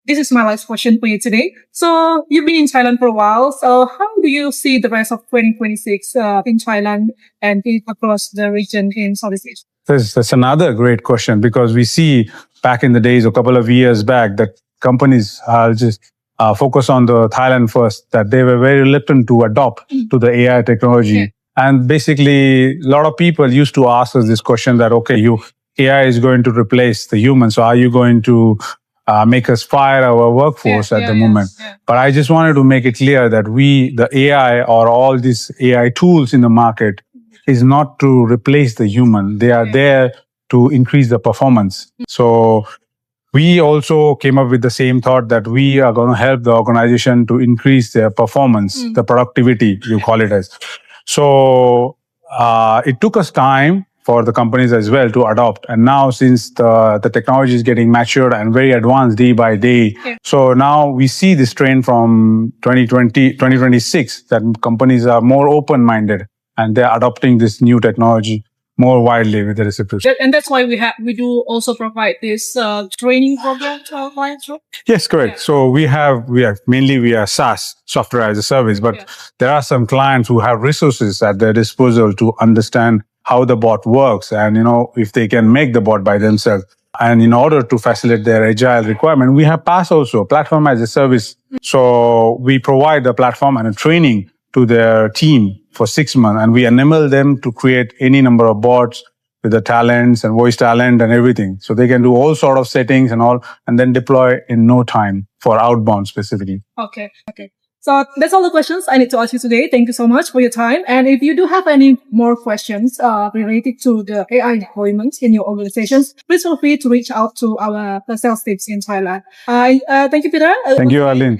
this is my last question for you today. So you've been in Thailand for a while. So how do you see the rest of 2026 in Thailand and across the region in Southeast Asia? That's another great question, because we see back in the days, a couple of years back, that companies just focus on the Thailand first, that they were very reluctant to adopt to the AI technology. Yeah. And basically, a lot of people used to ask us this question that, okay, AI is going to replace the human. So are you going to make us fire our workforce at the moment? Yeah. But I just wanted to make it clear that the AI or all these AI tools in the market is not to replace the human. They are there to increase the performance. So we also came up with the same thought that we are going to help the organization to increase their performance, the productivity, you call it as. So it took us time for the companies as well to adopt. And now, since the technology is getting matured and very advanced day by day, so now we see this trend from 2026 that companies are more open-minded and they're adopting this new technology more widely with the reciprocity. And that's why we do also provide this training program to our clients, right? Yes, correct. Yeah. So we are SaaS, software as a service, but there are some clients who have resources at their disposal to understand how the bot works and, if they can make the bot by themselves. And in order to facilitate their agile requirement, we have PaaS also, platform as a service. So we provide a platform and a training to their team for 6 months, and we enable them to create any number of bots with the talents and voice talent and everything. So they can do all sort of settings and all, and then deploy in no time for outbound specifically. Okay. So that's all the questions I need to ask you today. Thank you so much for your time. And if you do have any more questions related to the AI deployment in your organizations, please feel free to reach out to our sales teams in Thailand. Thank you, Peter. Thank you, Arlene.